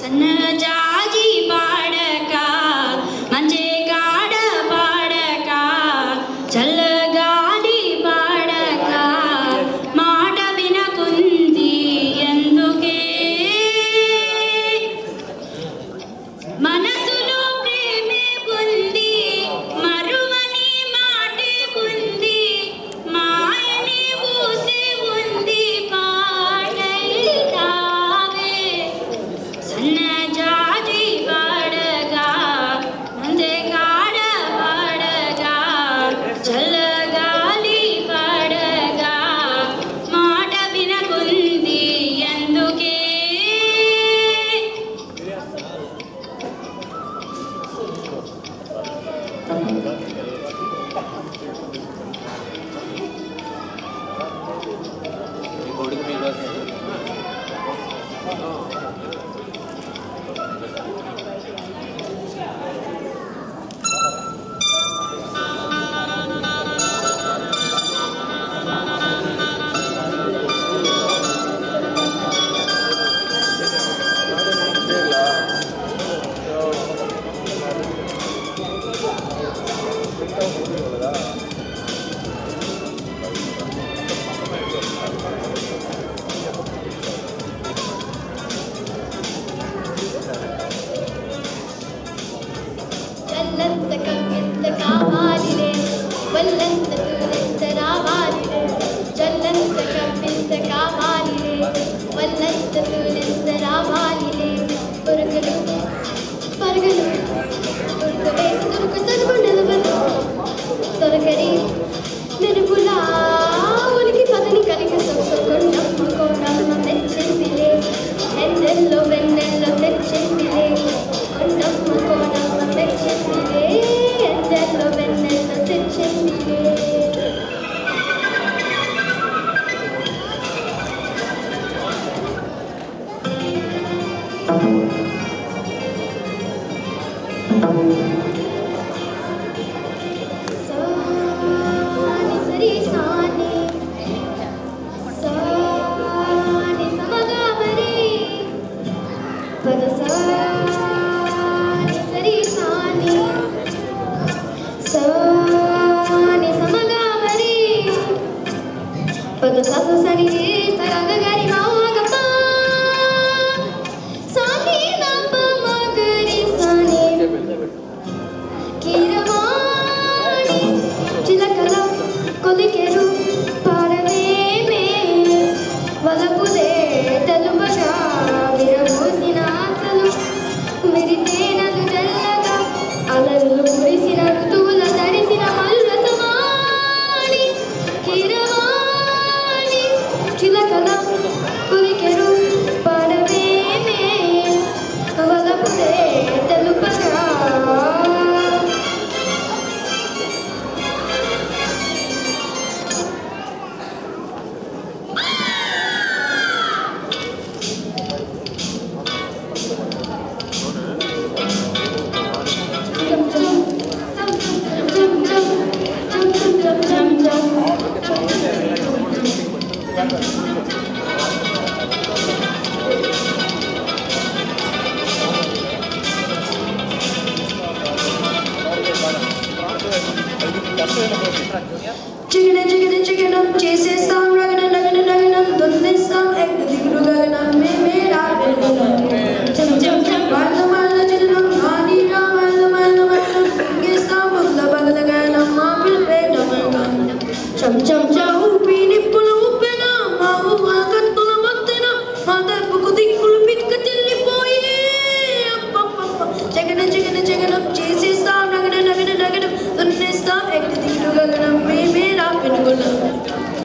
సన్నజాజి పాడక మంచి గాడ పాడక చల్లగాలి పాడక మాట వినకుంది ఎందుకే మనసులో ప్రేమే ఉంది మరువని మాటే ఉంది మాయని ఊసే ఉంది పాడైతావే సన్నజాజి పాడగా మందగాడ పాడగా చల్లగాలి పాడగా మాట వినకుంది ఎందుకే చల్లంత కవ్వింత కావాలిలే వల్లంత తూలింత రావాలిలే చల్లంత కవ్వింత కావాలిలే వల్లంత తూలింత రావాలిలే పురుగులు పరుగులు పురుగు వేసి దొరుకుతను నిలవను దొరకరి మెరుగులా ఉనికి పదని కలిగి సొక్కొండమ్మ కోడమ్మ తెచ్చిందిలే ఎన్నెల్లో వెన్నెల్లో తెచ్చిందిలే కొండమ్మ కోడమ్మ తెచ్చిందిలే ఎన్నెల్లో వెన్నెల్లో తెచ్చిందిలే సాని సరి సాని సాని సమగామరి పద సాని సరి సాని సాని సమగామరి పద సస సరి సగగరి మాగప సాని నప మగరి సాని కీరవాణి చిలకల కొలికెరు పారవేమే వలపుదే తెలుపగా విరబూసిన ఆశలు విరితేనలు జల్లగా అలలు కురిసిన ఋతువుల తడిసిన మల్ల సమాని కీరవాణి చిలకల కొలికెరు పారవేమే వలపుదే తెలుపగా చికెనం చేసేస్తాం రగనం రగనం రగనం దున్నేస్తాం ఎగ్గు దిగులు గగనం మేమే రాగలం చం చం చం వాళ్ళ వాళ్ళ చికెనం నానీరా వాళ్ళ వాళ్ళ వాళ్ళ ఇంకేస్తాం ముద్ద బగల గగనం మా పిల్లే డబల్గం చం చం చం ఊపి నిప్పులు ఊపెన మా ఊహ కత్తుల మత్తెన మా తప్పుకు దిక్కులు పిక్క చెల్లిపోయి జగనం చేసేస్తాం రగనం రగనం రగనం దున్నేస్తాం ఎగ్గు దిగులు గగనం మేమే రా పెనుగులం